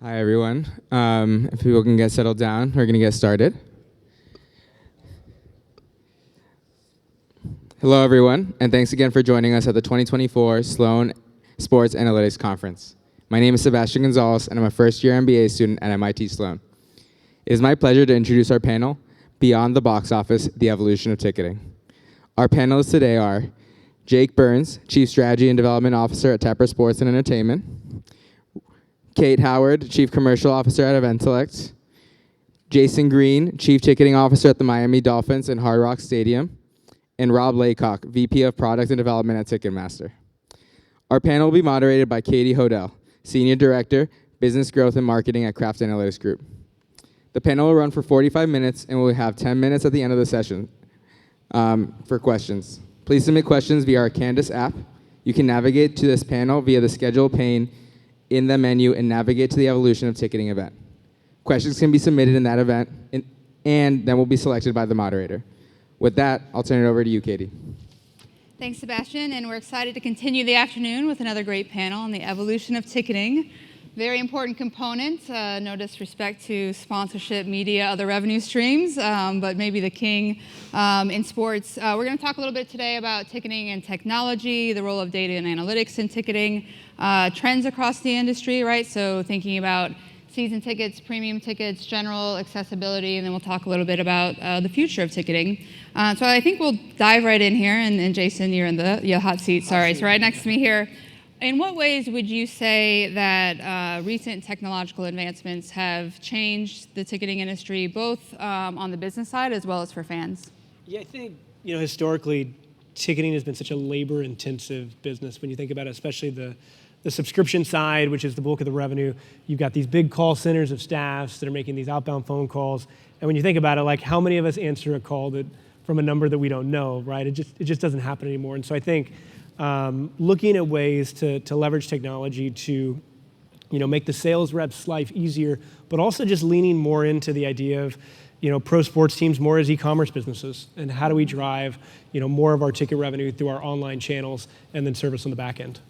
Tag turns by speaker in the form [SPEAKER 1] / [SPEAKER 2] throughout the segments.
[SPEAKER 1] Hi, everyone. If people can get settled down, we're going to get started. Hello, everyone, and thanks again for joining us at the 2024 Sloan Sports Analytics Conference. My name is Sebastian Gonzalez, and I'm a first-year MBA student at MIT Sloan. It is my pleasure to introduce our panel, Beyond the Box Office, The Evolution of Ticketing. Our panelists today are Jake Burns, Chief Strategy and Development Officer at Tepper Sports and Entertainment, Kate Howard, Chief Commercial Officer at Eventellect, Jason Green, Chief Ticketing Officer at the Miami Dolphins and Hard Rock Stadium, and Rob Laycock, VP of Product and Development at Ticketmaster. Our panel will be moderated by Katie Hodel, Senior Director, Business Growth and Marketing at Kraft Analytics Group. The panel will run for 45 minutes, and we'll have 10 minutes at the end of the session for questions. Please submit questions via our Canvas app. You can navigate to this panel via the schedule pane in the menu and navigate to the Evolution of Ticketing event. Questions can be submitted in that event, and then will be selected by the moderator. With that, I'll turn it over to you, Katie.
[SPEAKER 2] Thanks, Sebastian, and we're excited to continue the afternoon with another great panel on the evolution of ticketing. Very important component, no disrespect to sponsorship, media, other revenue streams, but maybe the king in sports. We're going to talk a little bit today about ticketing and technology, the role of data and analytics in ticketing, trends across the industry, right? So thinking about season tickets, premium tickets, general accessibility, and then we'll talk a little bit about the future of ticketing. So I think we'll dive right in here, and Jason, you're in the hot seat, sorry, it's right next to me here. In what ways would you say that recent technological advancements have changed the ticketing industry, both on the business side as well as for fans?
[SPEAKER 3] Yeah, I think, historically, ticketing has been such a labor-intensive business. When you think about it, especially the subscription side, which is the bulk of the revenue, you've got these big call centers of staffs that are making these outbound phone calls. And when you think about it, like how many of us answer a call from a number that we don't know, right? It just doesn't happen anymore. And so I think looking at ways to leverage technology to make the sales reps' life easier, but also just leaning more into the idea of pro sports teams more as e-commerce businesses, and how do we drive more of our ticket revenue through our online channels and then service on the back end.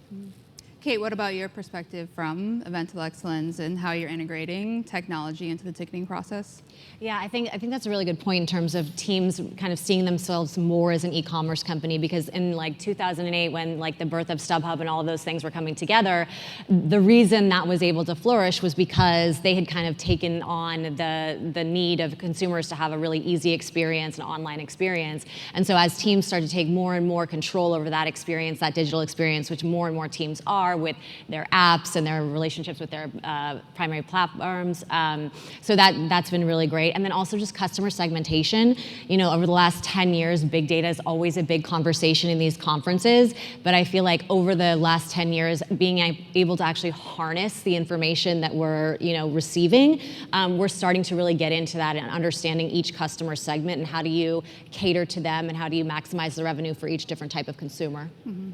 [SPEAKER 2] Kate, what about your perspective from Eventellect's lens and how you're integrating technology into the ticketing process?
[SPEAKER 4] Yeah, I think that's a really good point in terms of teams kind of seeing themselves more as an e-commerce company, because in 2008, when the birth of StubHub and all of those things were coming together, the reason that was able to flourish was because they had kind of taken on the need of consumers to have a really easy experience, an online experience. And so as teams start to take more and more control over that experience, that digital experience, which more and more teams are with their apps and their relationships with their primary platforms. So that's been really great. And then also just customer segmentation. Over the last 10 years, big data is always a big conversation in these conferences. But I feel like over the last 10 years, being able to actually harness the information that we're receiving, we're starting to really get into that and understanding each customer segment and how do you cater to them and how do you maximize the revenue for each different type of consumer.
[SPEAKER 2] Mm-hmm.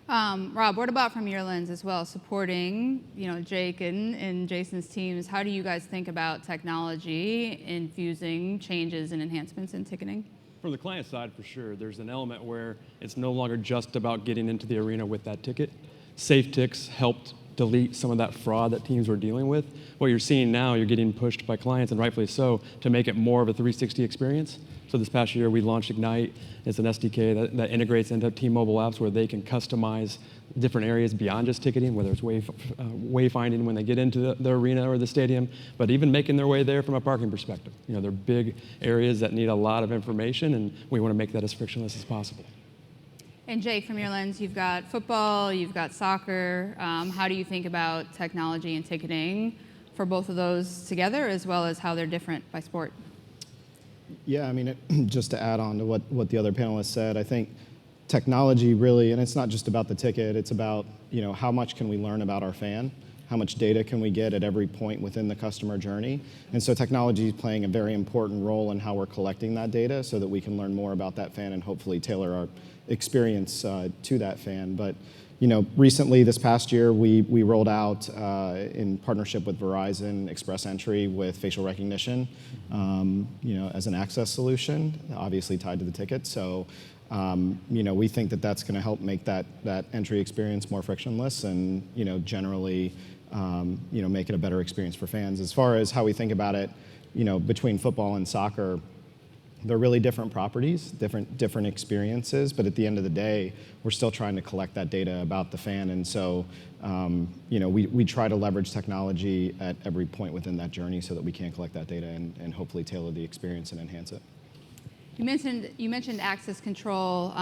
[SPEAKER 2] Rob, what about from your lens as well, supporting Jake and Jason's teams? How do you guys think about technology infusing changes and enhancements in ticketing?
[SPEAKER 5] From the client side, for sure, there's an element where it's no longer just about getting into the arena with that ticket. SafeTix helped delete some of that fraud that teams were dealing with. What you're seeing now, you're getting pushed by clients, and rightfully so, to make it more of a 360 experience. So this past year, we launched Ignite. It's an SDK that integrates into T-Mobile apps where they can customize different areas beyond just ticketing, whether it's wayfinding when they get into the arena or the stadium, but even making their way there from a parking perspective. They're big areas that need a lot of information, and we want to make that as frictionless as possible.
[SPEAKER 2] And Jake, from your lens, you've got football, you've got soccer. How do you think about technology and ticketing for both of those together, as well as how they're different by sport?
[SPEAKER 6] Yeah, just to add on to what the other panelists said, I think technology really, and it's not just about the ticket, it's about how much can we learn about our fan, how much data can we get at every point within the customer journey. And so technology is playing a very important role in how we're collecting that data so that we can learn more about that fan and hopefully tailor our experience to that fan. But recently, this past year, we rolled out in partnership with Verizon Express Entry with facial recognition, as an access solution, obviously tied to the ticket. So we think that that's going to help make that entry experience more frictionless and generally make it a better experience for fans. As far as how we think about it, between football and soccer, they're really different properties, different experiences, but at the end of the day, we're still trying to collect that data about the fan, and so we try to leverage technology at every point within that journey so that we can collect that data and hopefully tailor the experience and enhance it.
[SPEAKER 2] You mentioned access control.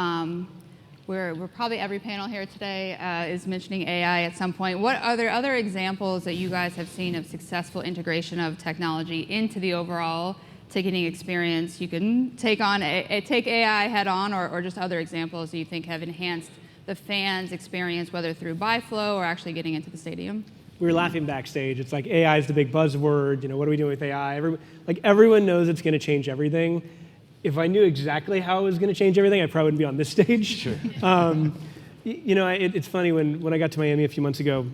[SPEAKER 2] We're probably every panel here today is mentioning AI at some point. What are there other examples that you guys have seen of successful integration of technology into the overall ticketing experience? You can take AI head on, or just other examples that you think have enhanced the fans' experience, whether through buy flow or actually getting into the stadium?
[SPEAKER 3] We were laughing backstage. It's like AI is the big buzzword. What are we doing with AI? Everyone knows it's going to change everything. If I knew exactly how it was going to change everything, I probably wouldn't be on this stage. Sure. It's funny, when I got to Miami a few months ago,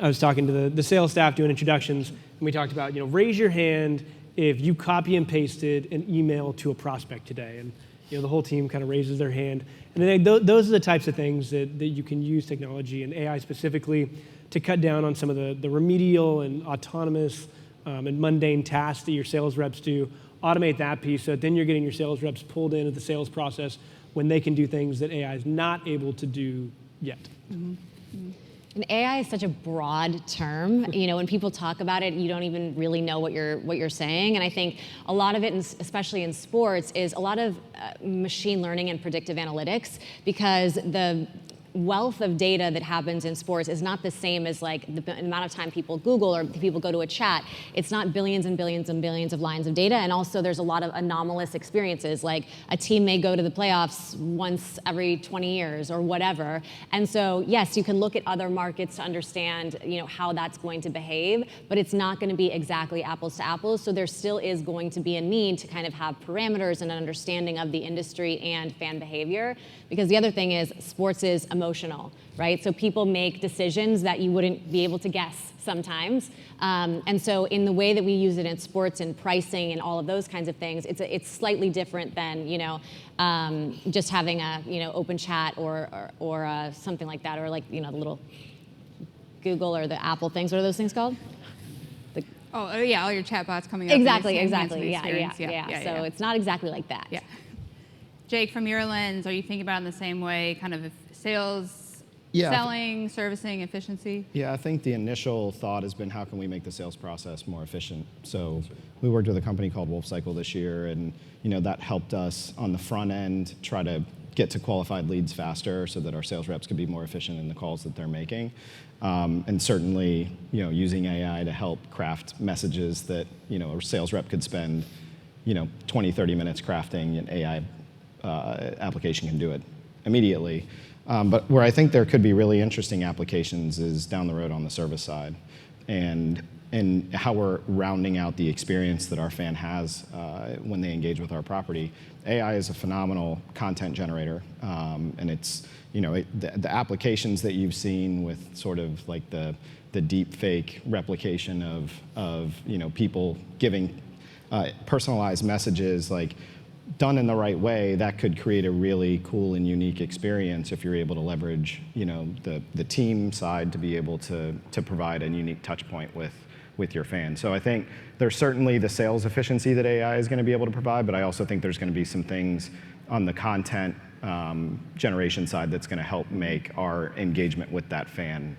[SPEAKER 3] I was talking to the sales staff doing introductions, and we talked about, raise your hand if you copy and pasted an email to a prospect today. And the whole team kind of raises their hand. And then those are the types of things that you can use technology and AI specifically to cut down on some of the remedial and autonomous and mundane tasks that your sales reps do. Automate that piece, so then you're getting your sales reps pulled into the sales process when they can do things that AI is not able to do yet.
[SPEAKER 4] Mm-hmm. Mm-hmm. And AI is such a broad term. When people talk about it, you don't even really know what you're saying. And I think a lot of it, especially in sports, is a lot of machine learning and predictive analytics, because the wealth of data that happens in sports is not the same as like the amount of time people Google or people go to a chat. It's not billions and billions and billions of lines of data, and also there's a lot of anomalous experiences, like a team may go to the playoffs once every 20 years or whatever. And so yes, you can look at other markets to understand how that's going to behave, but it's not going to be exactly apples to apples. So there still is going to be a need to kind of have parameters and an understanding of the industry and fan behavior, because the other thing is sports is emotional, right? So people make decisions that you wouldn't be able to guess sometimes. And so in the way that we use it in sports and pricing and all of those kinds of things, it's slightly different than just having a open chat or something like that, or the little Google or the Apple things. What are those things called?
[SPEAKER 2] Oh yeah, all your chatbots coming up.
[SPEAKER 4] Exactly.
[SPEAKER 2] Yeah.
[SPEAKER 4] So it's not exactly like that.
[SPEAKER 2] Yeah. Jake, from your lens, are you thinking about it in the same way, kind of sales, selling, servicing, efficiency?
[SPEAKER 6] Yeah, I think the initial thought has been, how can we make the sales process more efficient? So we worked with a company called Wolf Cycle this year, and that helped us on the front end try to get to qualified leads faster so that our sales reps could be more efficient in the calls that they're making. And certainly, using AI to help craft messages that, a sales rep could spend, 20, 30 minutes crafting, an AI application can do it immediately. But where I think there could be really interesting applications is down the road on the service side, and how we're rounding out the experience that our fan has when they engage with our property. AI is a phenomenal content generator, and it's the applications that you've seen with sort of like the deep fake replication of people giving personalized messages, like done in the right way, that could create a really cool and unique experience if you're able to leverage the team side to be able to provide a unique touch point with your fans. So I think there's certainly the sales efficiency that AI is going to be able to provide, but I also think there's going to be some things on the content generation side that's going to help make our engagement with that fan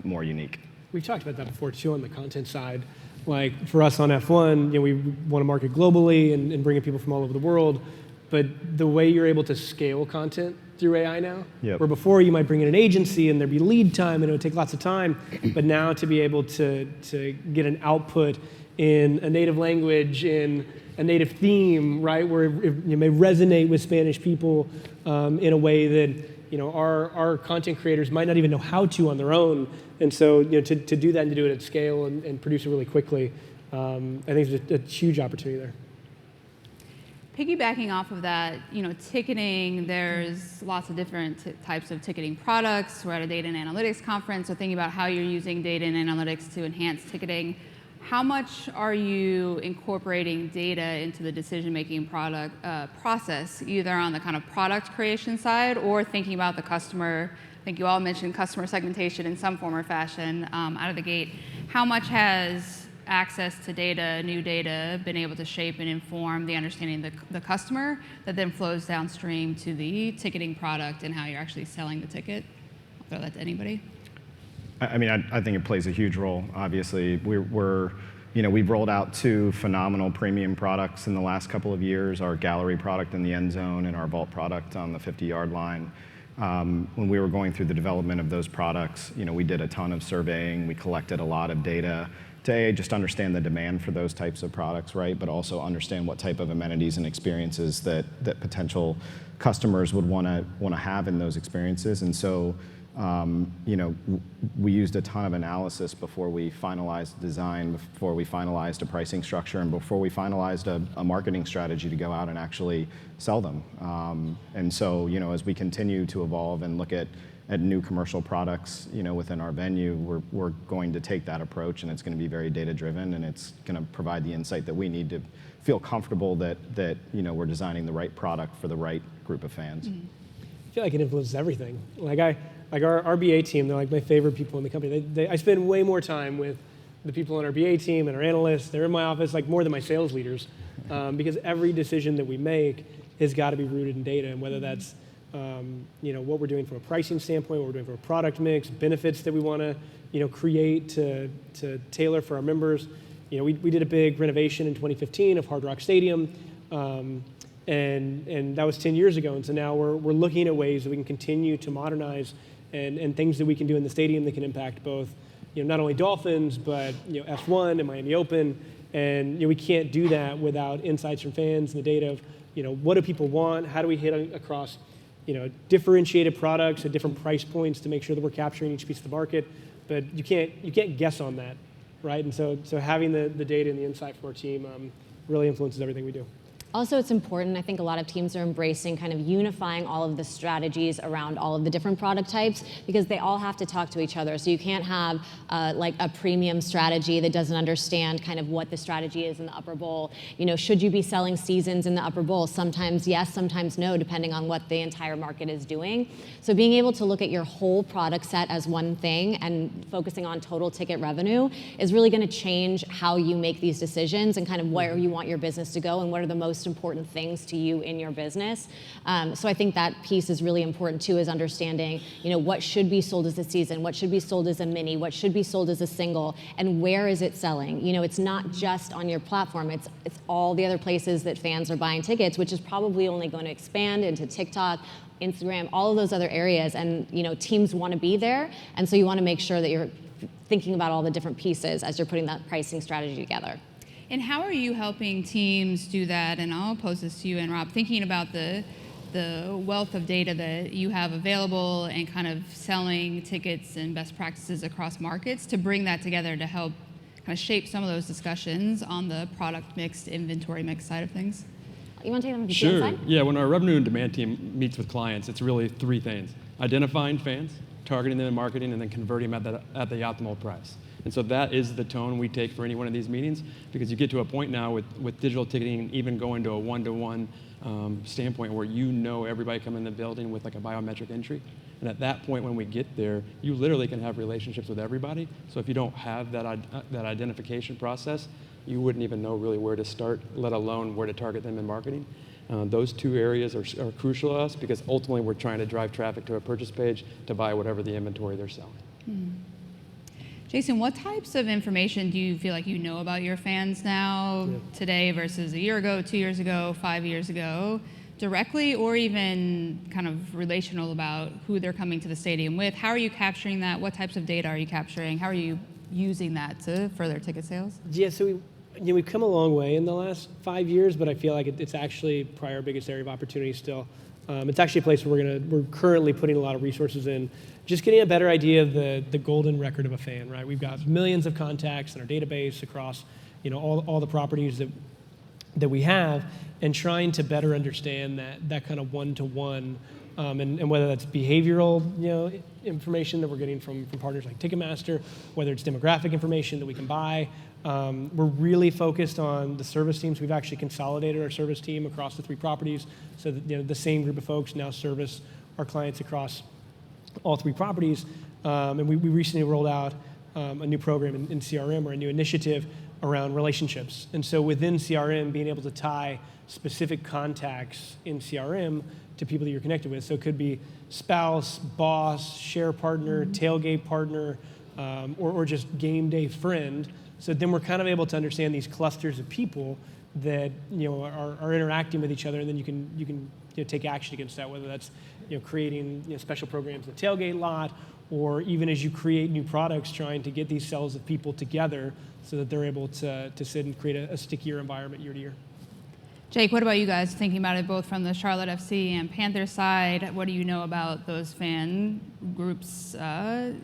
[SPEAKER 6] more unique.
[SPEAKER 3] We've talked about that before too on the content side. Like for us on F1, we want to market globally and bring in people from all over the world, but the way you're able to scale content through AI now, where before you might bring in an agency and there'd be lead time and it would take lots of time, but now to be able to get an output in a native language, in a native theme, right, where it may resonate with Spanish people in a way that our content creators might not even know how to on their own. And so to do that and to do it at scale and produce it really quickly, I think there's a huge opportunity there.
[SPEAKER 2] Piggybacking off of that, ticketing, there's lots of different types of ticketing products. We're at a data and analytics conference, so thinking about how you're using data and analytics to enhance ticketing. how much are you incorporating data into the decision-making process, either on the kind of product creation side or thinking about the customer? I think you all mentioned customer segmentation in some form or fashion out of the gate. How much has access to data, new data, been able to shape and inform the understanding of the customer that then flows downstream to the ticketing product and how you're actually selling the ticket? I'll throw that to anybody.
[SPEAKER 6] I mean, I think it plays a huge role. Obviously, we've rolled out 2 phenomenal premium products in the last couple of years: our gallery product in the end zone and our vault product on the 50-yard line. When we were going through the development of those products, we did a ton of surveying. We collected a lot of data to just understand the demand for those types of products, right? But also understand what type of amenities and experiences that potential customers would want to have in those experiences. And so, we used a ton of analysis before we finalized the design, before we finalized a pricing structure, and before we finalized a marketing strategy to go out and actually sell them. And so, as we continue to evolve and look at new commercial products, within our venue, we're going to take that approach, and it's going to be very data-driven, and it's going to provide the insight that we need to feel comfortable that we're designing the right product for the right group of fans.
[SPEAKER 3] I feel like it influences everything. Like our RBA team, they're like my favorite people in the company. I spend way more time with the people on our BA team and our analysts. They're in my office like more than my sales leaders, because every decision that we make has got to be rooted in data, and whether that's what we're doing from a pricing standpoint, what we're doing from a product mix, benefits that we want to create to tailor for our members. We did a big renovation in 2015 of Hard Rock Stadium, and that was 10 years ago. And so now we're looking at ways that we can continue to modernize and things that we can do in the stadium that can impact both not only Dolphins but F1 and Miami Open. And we can't do that without insights from fans and the data of what do people want, how do we hit across differentiated products at different price points to make sure that we're capturing each piece of the market. But you can't guess on that, right? And so having the data and the insight from our team really influences everything we do.
[SPEAKER 4] Also, it's important, I think a lot of teams are embracing kind of unifying all of the strategies around all of the different product types, because they all have to talk to each other. So you can't have like a premium strategy that doesn't understand kind of what the strategy is in the upper bowl. Should you be selling seasons in the upper bowl? Sometimes yes, sometimes no, depending on what the entire market is doing. So being able to look at your whole product set as one thing and focusing on total ticket revenue is really going to change how you make these decisions and kind of where you want your business to go and what are the most important things to you in your business. So I think that piece is really important too, is understanding, what should be sold as a season, what should be sold as a mini, what should be sold as a single, and where is it selling? It's not just on your platform, it's all the other places that fans are buying tickets, which is probably only going to expand into TikTok, Instagram, all of those other areas. And teams want to be there, and so you want to make sure that you're thinking about all the different pieces as you're putting that pricing strategy together.
[SPEAKER 2] And how are you helping teams do that? And I'll pose this to you and Rob, thinking about the wealth of data that you have available and kind of selling tickets and best practices across markets to bring that together to help kind of shape some of those discussions on the product mix, inventory mix side of things.
[SPEAKER 4] You want to take them to the
[SPEAKER 5] Sure.
[SPEAKER 4] side?
[SPEAKER 5] Yeah, when our revenue and demand team meets with clients, it's really 3 things: identifying fans, targeting them in marketing, and then converting them at the optimal price. And so that is the tone we take for any one of these meetings, because you get to a point now with digital ticketing, even going to a one-to-one standpoint where everybody coming in the building with like a biometric entry. And at that point, when we get there, you literally can have relationships with everybody. So if you don't have that identification process, you wouldn't even know really where to start, let alone where to target them in marketing. Those 2 areas are crucial to us, because ultimately we're trying to drive traffic to a purchase page to buy whatever the inventory they're selling.
[SPEAKER 2] Jason, what types of information do you feel like you know about your fans now, today versus a year ago, 2 years ago, 5 years ago, directly or even kind of relational about who they're coming to the stadium with? How are you capturing that? What types of data are you capturing? How are you using that to further ticket sales?
[SPEAKER 3] Yeah, so we've come a long way in the last 5 years, but I feel like it's actually probably our biggest area of opportunity still. It's actually a place where we're currently putting a lot of resources in, just getting a better idea of the golden record of a fan, right? We've got millions of contacts in our database across, all the properties that we have, and trying to better understand that kind of one-to-one And whether that's behavioral, information that we're getting from partners like Ticketmaster, whether it's demographic information that we can buy. We're really focused on the service teams. We've actually consolidated our service team across the 3 properties so that the same group of folks now service our clients across all 3 properties. And we recently rolled out a new program in CRM, or a new initiative around relationships. And so within CRM, being able to tie specific contacts in CRM to people that you're connected with. So it could be spouse, boss, share partner, tailgate partner, or just game day friend. So then we're kind of able to understand these clusters of people that are interacting with each other, and then you can take action against that, whether that's creating special programs in the tailgate lot, or even as you create new products, trying to get these cells of people together so that they're able to sit and create a stickier environment year to year.
[SPEAKER 2] Jake, what about you guys, thinking about it both from the Charlotte FC and Panthers side? What do you know about those fan groups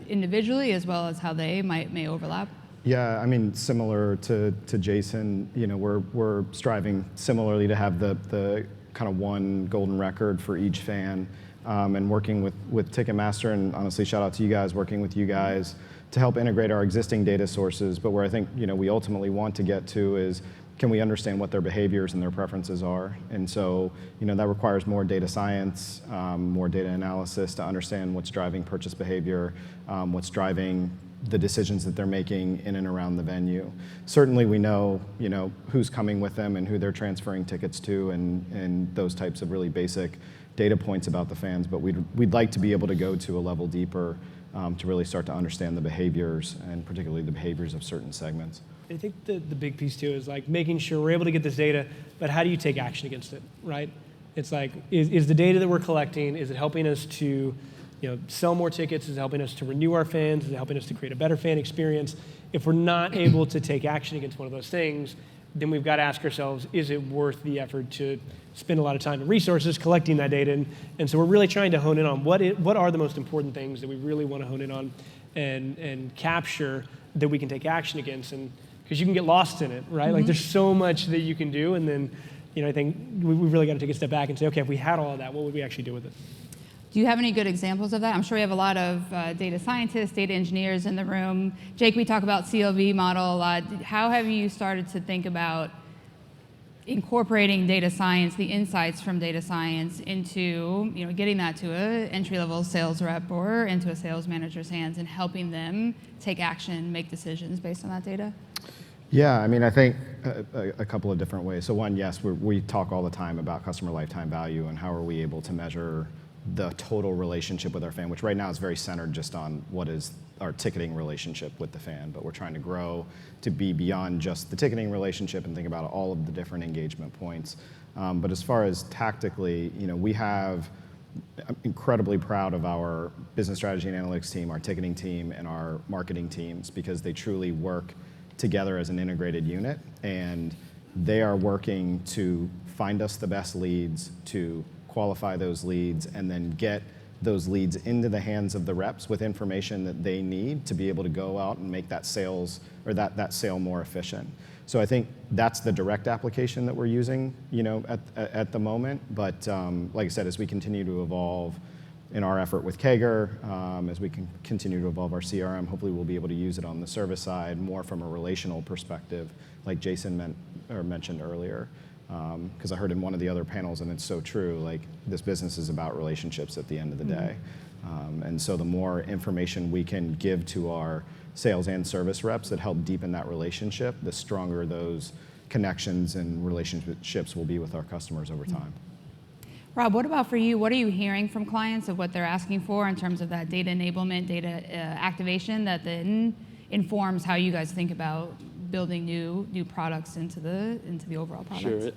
[SPEAKER 2] individually, as well as how they may overlap?
[SPEAKER 6] Yeah, I mean, similar to Jason, we're striving similarly to have the kind of one golden record for each fan, and working with Ticketmaster, and honestly, shout out to you guys, working with you guys to help integrate our existing data sources. But where I think we ultimately want to get to is, can we understand what their behaviors and their preferences are? And so, that requires more data science, more data analysis to understand what's driving purchase behavior, what's driving the decisions that they're making in and around the venue. Certainly we know, who's coming with them and who they're transferring tickets to, and those types of really basic data points about the fans, but we'd like to be able to go to a level deeper to really start to understand the behaviors, and particularly the behaviors of certain segments.
[SPEAKER 3] I think the big piece too is like making sure we're able to get this data, but how do you take action against it, right? It's like, is the data that we're collecting, is it helping us to sell more tickets? Is it helping us to renew our fans? Is it helping us to create a better fan experience? If we're not able to take action against one of those things, then we've got to ask ourselves, is it worth the effort to spend a lot of time and resources collecting that data? And so we're really trying to hone in on what are the most important things that we really want to hone in on and capture that we can take action against. And because you can get lost in it, right? Mm-hmm. Like there's so much that you can do, and then I think we've really got to take a step back and say, okay, if we had all of that, what would we actually do with it?
[SPEAKER 2] Do you have any good examples of that? I'm sure we have a lot of data scientists, data engineers in the room. Jake, we talk about CLV model a lot. How have you started to think about incorporating data science, the insights from data science, into getting that to an entry-level sales rep or into a sales manager's hands, and helping them take action, make decisions based on that data?
[SPEAKER 6] Yeah, I mean, I think a couple of different ways. So one, yes, we talk all the time about customer lifetime value and how are we able to measure the total relationship with our fan, which right now is very centered just on what is our ticketing relationship with the fan, but we're trying to grow to be beyond just the ticketing relationship and think about all of the different engagement points. But as far as tactically, I'm incredibly proud of our business strategy and analytics team, our ticketing team, and our marketing teams, because they truly work together as an integrated unit, and they are working to find us the best leads, to qualify those leads, and then get those leads into the hands of the reps with information that they need to be able to go out and make that sales or that sale more efficient. So I think that's the direct application that we're using, at the moment. But like I said, as we continue to evolve in our effort with Kager, as we can continue to evolve our CRM, hopefully we'll be able to use it on the service side more from a relational perspective, like Jason mentioned earlier. Because I heard in one of the other panels, and it's so true, like this business is about relationships at the end of the day. And so the more information we can give to our sales and service reps that help deepen that relationship, the stronger those connections and relationships will be with our customers over time.
[SPEAKER 2] Rob, what about for you? What are you hearing from clients of what they're asking for in terms of that data enablement, data activation that then informs how you guys think about building new products into the overall product?
[SPEAKER 5] Sure.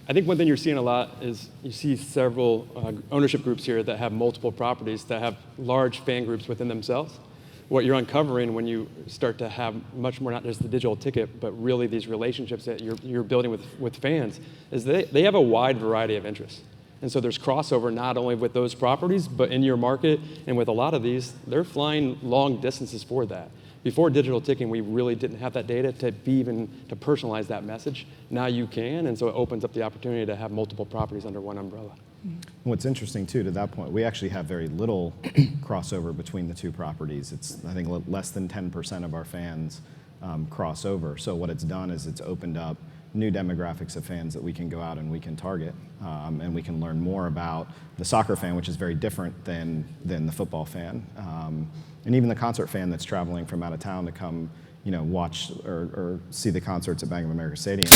[SPEAKER 5] I think one thing you're seeing a lot is you see several ownership groups here that have multiple properties that have large fan groups within themselves. What you're uncovering when you start to have much more, not just the digital ticket, but really these relationships that you're building with fans, is they have a wide variety of interests. And so there's crossover not only with those properties, but in your market, and with a lot of these, they're flying long distances for that. Before digital ticketing, we really didn't have that data to personalize that message. Now you can, and so it opens up the opportunity to have multiple properties under one umbrella.
[SPEAKER 6] What's interesting too, to that point, we actually have very little crossover between the two properties. It's, I think, less than 10% of our fans cross over. So what it's done is it's opened up new demographics of fans that we can go out and we can target, and we can learn more about the soccer fan, which is very different than the football fan, and even the concert fan that's traveling from out of town to come, watch or see the concerts at Bank of America Stadium.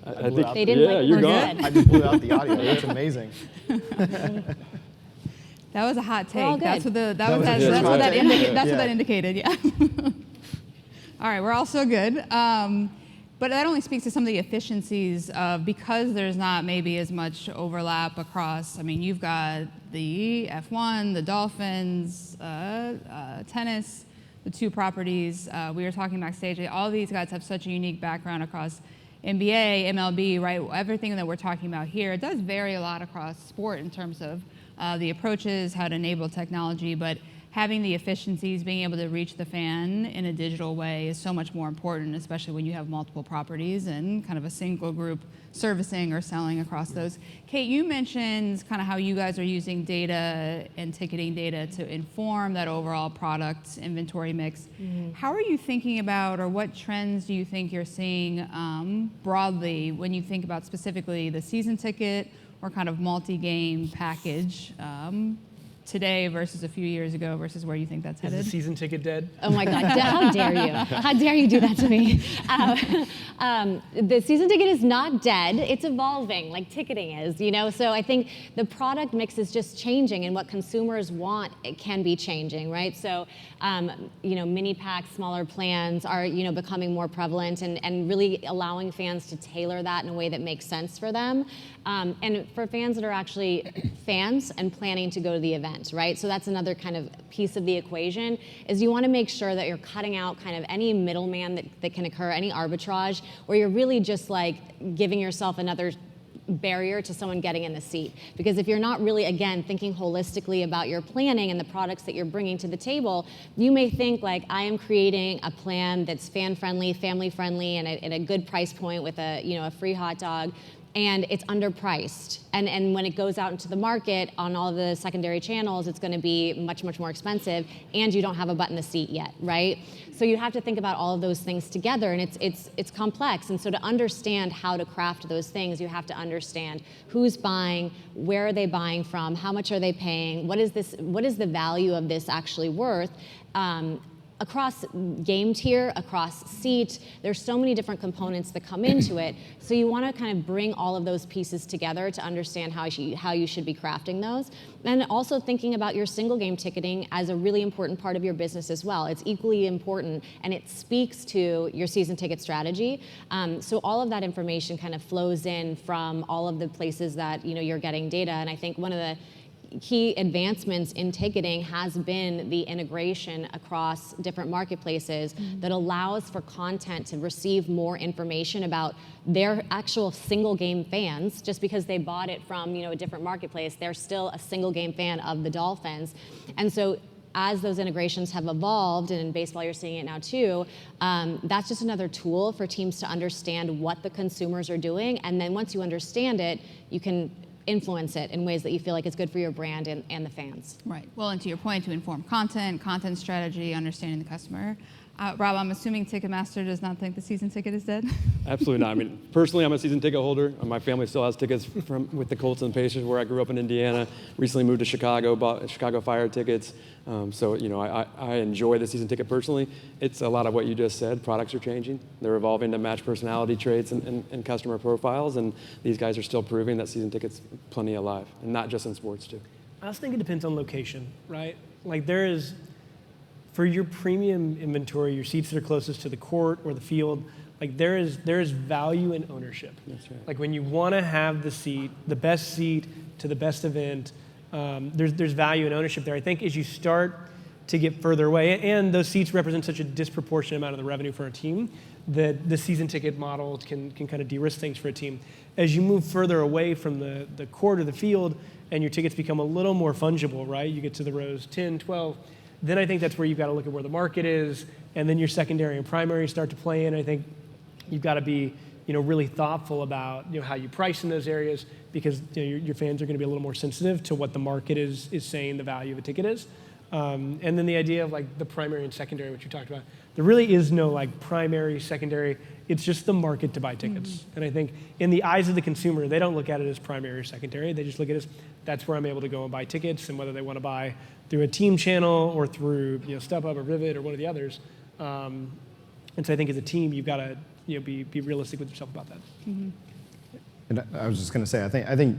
[SPEAKER 5] I think,
[SPEAKER 4] They didn't like
[SPEAKER 5] you're
[SPEAKER 4] we're
[SPEAKER 5] gone.
[SPEAKER 4] good.
[SPEAKER 6] I just blew out the audio. That's amazing.
[SPEAKER 2] That was a hot
[SPEAKER 4] We're all
[SPEAKER 2] take. That's
[SPEAKER 4] good.
[SPEAKER 2] what
[SPEAKER 6] That was a
[SPEAKER 2] that's
[SPEAKER 6] hot
[SPEAKER 2] what that
[SPEAKER 6] take.
[SPEAKER 2] that's what
[SPEAKER 6] Yeah.
[SPEAKER 2] that indicated. Yeah. All right, we're all so good. But that only speaks to some of the efficiencies of, because there's not maybe as much overlap across. I mean, you've got the F1, the Dolphins, tennis, the two properties. We were talking backstage. All these guys have such a unique background across NBA, MLB, right? Everything that we're talking about here, it does vary a lot across sport in terms of the approaches, how to enable technology, but having the efficiencies, being able to reach the fan in a digital way is so much more important, especially when you have multiple properties and kind of a single group servicing or selling across those. Kate, you mentioned kind of how you guys are using data and ticketing data to inform that overall product inventory mix. How are you thinking about, or what trends do you think you're seeing broadly when you think about specifically the season ticket or kind of multi-game package today versus a few years ago versus where you think that's
[SPEAKER 3] Is
[SPEAKER 2] headed?
[SPEAKER 3] the season ticket dead?
[SPEAKER 4] Oh my God, how dare you? How dare you do that to me? The season ticket is not dead, it's evolving like ticketing is, So I think the product mix is just changing, and what consumers want, it can be changing, right? So, mini packs, smaller plans are, becoming more prevalent, and really allowing fans to tailor that in a way that makes sense for them. And for fans that are actually fans and planning to go to the event, right? So that's another kind of piece of the equation, is you want to make sure that you're cutting out kind of any middleman that can occur, any arbitrage, where you're really just like giving yourself another barrier to someone getting in the seat. Because if you're not really, again, thinking holistically about your planning and the products that you're bringing to the table, you may think like, I am creating a plan that's fan-friendly, family-friendly, and at a good price point with a free hot dog, and it's underpriced. And when it goes out into the market on all of the secondary channels, it's gonna be much, much more expensive, and you don't have a butt in the seat yet, right? So you have to think about all of those things together, and it's complex. And so to understand how to craft those things, you have to understand who's buying, where are they buying from, how much are they paying, what is the value of this actually worth? Across game tier, across seat, there's so many different components that come into it. So you want to kind of bring all of those pieces together to understand how you should be crafting those. And also thinking about your single game ticketing as a really important part of your business as well. It's equally important, and it speaks to your season ticket strategy. So all of that information kind of flows in from all of the places that you're getting data. And I think one of the key advancements in ticketing has been the integration across different marketplaces that allows for content to receive more information about their actual single game fans. Just because they bought it from a different marketplace, they're still a single game fan of the Dolphins. And so as those integrations have evolved, and in baseball you're seeing it now too, that's just another tool for teams to understand what the consumers are doing. And then once you understand it, you can influence it in ways that you feel like it's good for your brand and the fans.
[SPEAKER 2] Right. Well, and to your point, to inform content strategy, understanding the customer. Rob, I'm assuming Ticketmaster does not think the season ticket is dead?
[SPEAKER 5] Absolutely not. I mean, personally, I'm a season ticket holder. My family still has tickets with the Colts and Pacers, where I grew up in Indiana. Recently moved to Chicago, bought Chicago Fire tickets. So I enjoy the season ticket personally. It's a lot of what you just said. Products are changing. They're evolving to match personality traits and customer profiles, and these guys are still proving that season tickets plenty alive, and not just in sports too.
[SPEAKER 3] I also think it depends on location, right? Like there is, for your premium inventory, your seats that are closest to the court or the field, like there is value in ownership.
[SPEAKER 5] That's right.
[SPEAKER 3] Like when you want to have the best seat to the best event, there's value in ownership there. I think as you start to get further away, and those seats represent such a disproportionate amount of the revenue for a team, that the season ticket model can kind of de-risk things for a team. As you move further away from the court or the field, and your tickets become a little more fungible, right? You get to the rows 10, 12, then I think that's where you've got to look at where the market is, and then your secondary and primary start to play in. I think you've got to be really thoughtful about how you price in those areas, because your fans are going to be a little more sensitive to what the market is saying the value of a ticket is. And then the idea of like the primary and secondary, which you talked about, there really is no like primary, secondary. It's just the market to buy tickets. And I think in the eyes of the consumer, they don't look at it as primary or secondary. They just look at it as that's where I'm able to go and buy tickets, and whether they want to buy through a team channel or through StubHub or Vivid or one of the others. And so I think as a team, you've got to be realistic with yourself about that.
[SPEAKER 6] And I was just going to say, I think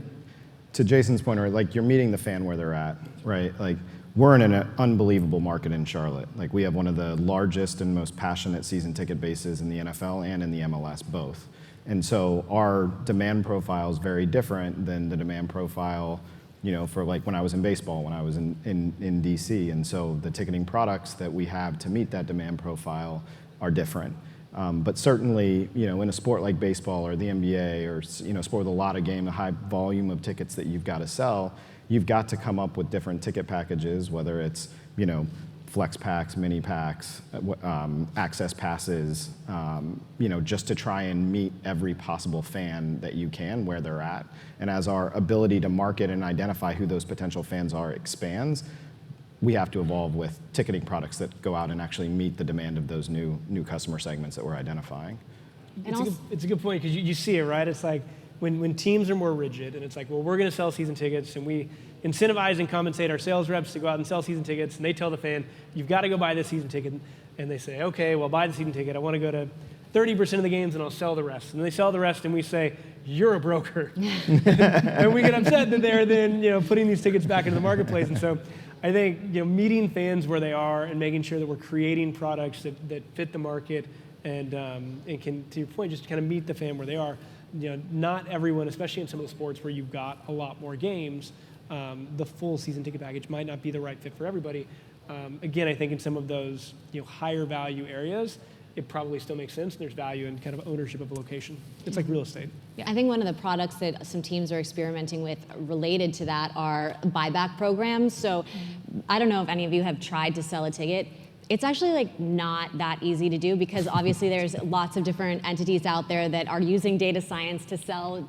[SPEAKER 6] to Jason's point, right, like you're meeting the fan where they're at, right? Like we're in an unbelievable market in Charlotte. Like we have one of the largest and most passionate season ticket bases in the NFL and in the MLS both. And so our demand profile is very different than the demand profile, for like when I was in baseball, when I was in DC. And so the ticketing products that we have to meet that demand profile are different. But certainly, in a sport like baseball or the NBA or, sport with a lot of game, a high volume of tickets that you've got to sell, you've got to come up with different ticket packages, whether it's, flex packs, mini packs, access passes, just to try and meet every possible fan that you can where they're at. And as our ability to market and identify who those potential fans are expands, we have to evolve with ticketing products that go out and actually meet the demand of those new customer segments that we're identifying.
[SPEAKER 3] It's a good point, because you see it, right? It's like when teams are more rigid, and it's like, well, we're going to sell season tickets, and we incentivize and compensate our sales reps to go out and sell season tickets, and they tell the fan, you've got to go buy this season ticket, and they say, okay, well, buy the season ticket. I want to go to 30% of the games, and I'll sell the rest. And they sell the rest, and we say, you're a broker. And we get upset that they're then putting these tickets back into the marketplace. And so I think meeting fans where they are and making sure that we're creating products that fit the market and can, to your point, just kind of meet the fan where they are. Not everyone, especially in some of the sports where you've got a lot more games, the full season ticket package might not be the right fit for everybody. Again, I think in some of those higher value areas, it probably still makes sense. There's value in kind of ownership of a location. It's like real estate.
[SPEAKER 4] I think one of the products that some teams are experimenting with related to that are buyback programs. So I don't know if any of you have tried to sell a ticket. It's actually like not that easy to do, because obviously there's lots of different entities out there that are using data science to sell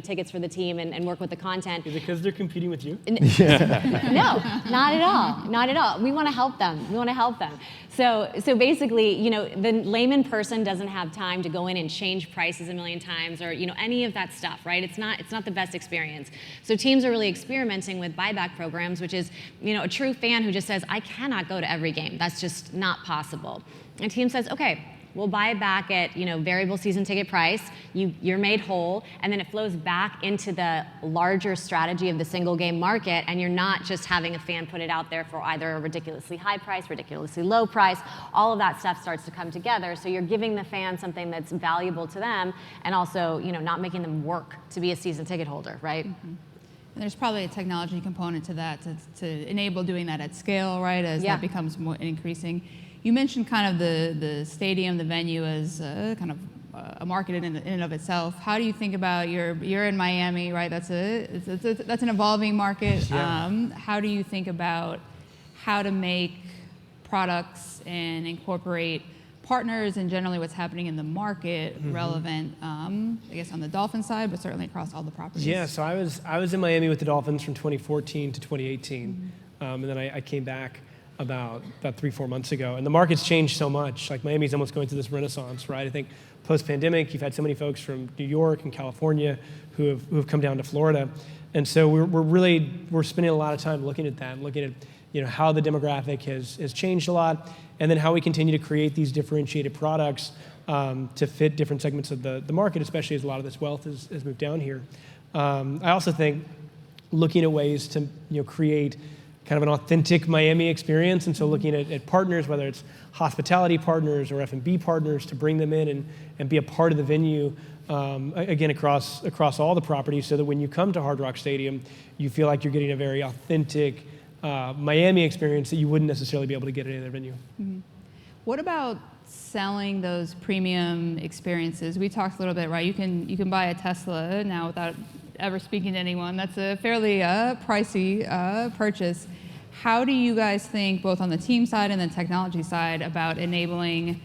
[SPEAKER 4] tickets for the team and work with the content.
[SPEAKER 3] Is it because they're competing with you?
[SPEAKER 4] No, not at all. Not at all. We want to help them. So basically, the layman person doesn't have time to go in and change prices a million times or any of that stuff, right? It's not the best experience. So teams are really experimenting with buyback programs, which is a true fan who just says, I cannot go to every game. That's just not possible. And team says, okay, we'll buy it back at variable season ticket price. You're made whole, and then it flows back into the larger strategy of the single game market, and you're not just having a fan put it out there for either a ridiculously high price, ridiculously low price. All of that stuff starts to come together. So you're giving the fan something that's valuable to them, and also not making them work to be a season ticket holder, right?
[SPEAKER 2] And there's probably a technology component to that to enable doing that at scale, right? As that becomes more increasing. You mentioned kind of the stadium, the venue as kind of a market in and of itself. How do you think about you're in Miami, right? That's an evolving market.
[SPEAKER 3] Yeah.
[SPEAKER 2] How do you think about how to make products and incorporate partners and generally what's happening in the market relevant, I guess on the Dolphin side, but certainly across all the properties?
[SPEAKER 3] Yeah, so I was in Miami with the Dolphins from 2014 to 2018, and then I came back about 3-4 months ago, and the market's changed so much. Like Miami's almost going through this renaissance, right? I think post-pandemic, you've had so many folks from New York and California who have come down to Florida, and so we're spending a lot of time looking at that, looking at how the demographic has changed a lot, and then how we continue to create these differentiated products to fit different segments of the market, especially as a lot of this wealth has moved down here. I also think looking at ways to create kind of an authentic Miami experience, and so looking at partners, whether it's hospitality partners or F&B partners, to bring them in and be a part of the venue, again, across all the properties, so that when you come to Hard Rock Stadium, you feel like you're getting a very authentic Miami experience that you wouldn't necessarily be able to get at any other venue.
[SPEAKER 2] What about selling those premium experiences? We talked a little bit, right? You can buy a Tesla now without ever speaking to anyone. That's a fairly pricey purchase. How do you guys think, both on the team side and the technology side, about enabling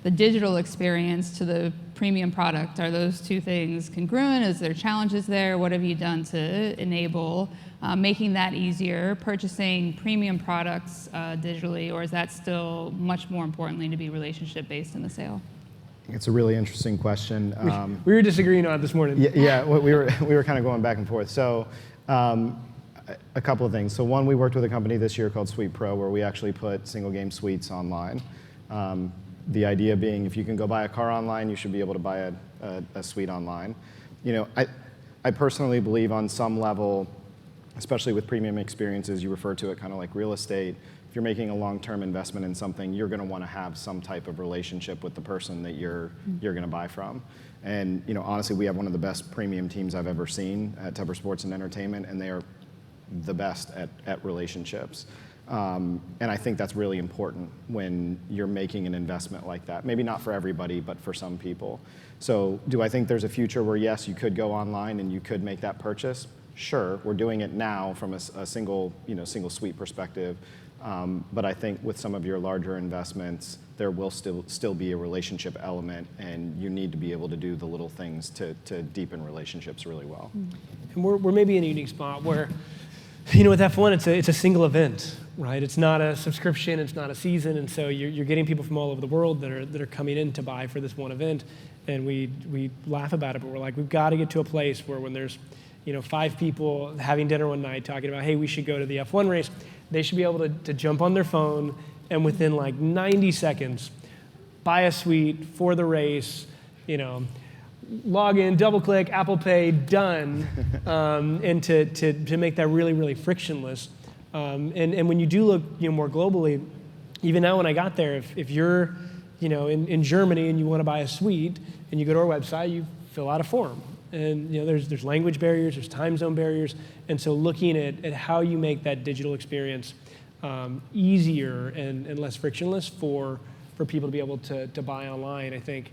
[SPEAKER 2] the digital experience to the premium product? Are those two things congruent? Is there challenges there? What have you done to enable making that easier, purchasing premium products digitally, or is that still much more importantly to be relationship-based in the sale?
[SPEAKER 6] It's a really interesting question.
[SPEAKER 3] We were disagreeing on it this morning.
[SPEAKER 6] Yeah, we were kind of going back and forth. So a couple of things. So one, we worked with a company this year called Suite Pro, where we actually put single game suites online. The idea being, if you can go buy a car online, you should be able to buy a suite online. You know, I personally believe on some level, especially with premium experiences, you refer to it kind of like real estate. If you're making a long-term investment in something, you're going to want to have some type of relationship with the person that you're going to buy from. And you know, honestly, we have one of the best premium teams I've ever seen at Tepper Sports and Entertainment, and they are the best at relationships. And I think that's really important when you're making an investment like that. Maybe not for everybody, but for some people. So do I think there's a future where, yes, you could go online and you could make that purchase? Sure, we're doing it now from a single suite perspective. But I think with some of your larger investments, there will still be a relationship element, and you need to be able to do the little things to deepen relationships really well.
[SPEAKER 3] And we're maybe in a unique spot where, you know, with F1, it's a single event, right? It's not a subscription, it's not a season, and so you're getting people from all over the world that are coming in to buy for this one event, and we laugh about it, but we're like, we've got to get to a place where when there's, you know, 5 people having dinner one night talking about, hey, we should go to the F1 race, they should be able to jump on their phone and within like 90 seconds buy a suite for the race, you know, log in, double click, Apple Pay, done, and to make that really, really frictionless. And when you do look, you know, more globally, even now when I got there, if you're, you know, in Germany and you want to buy a suite and you go to our website, you fill out a form. And you know, there's language barriers, there's time zone barriers, and so looking at how you make that digital experience easier and less frictionless for people to be able to buy online, I think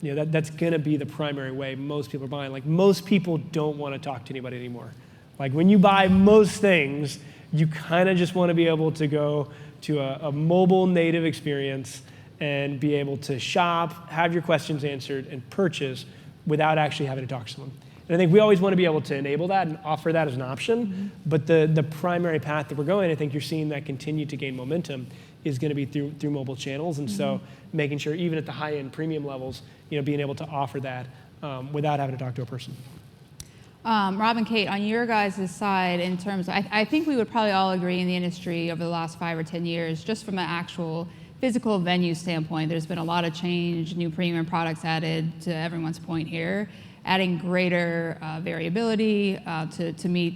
[SPEAKER 3] you know, that's going to be the primary way most people are buying. Like, most people don't want to talk to anybody anymore. Like, when you buy most things, you kind of just want to be able to go to a mobile native experience and be able to shop, have your questions answered, and purchase without actually having to talk to someone. And I think we always want to be able to enable that and offer that as an option, but the primary path that we're going, I think you're seeing that continue to gain momentum, is going to be through mobile channels. And so making sure, even at the high-end premium levels, being able to offer that without having to talk to a person.
[SPEAKER 2] Rob and Kate, on your guys' side, in terms of, I think we would probably all agree in the industry over the last 5 or 10 years, just from an actual physical venue standpoint, there's been a lot of change, new premium products added, to everyone's point here, adding greater variability to meet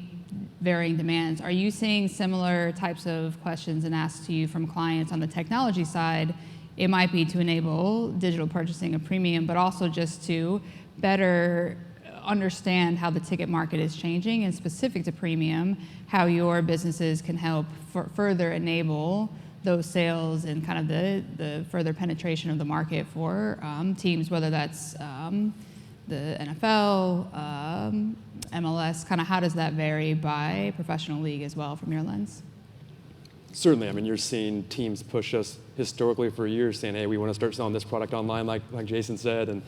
[SPEAKER 2] varying demands. Are you seeing similar types of questions and asks to you from clients on the technology side? It might be to enable digital purchasing of premium, but also just to better understand how the ticket market is changing, and specific to premium, how your businesses can help further enable those sales and kind of the further penetration of the market for teams, whether that's the NFL, MLS, kind of how does that vary by professional league as well from your lens?
[SPEAKER 5] Certainly, I mean, you're seeing teams push us historically for years saying, hey, we want to start selling this product online, like Jason said, and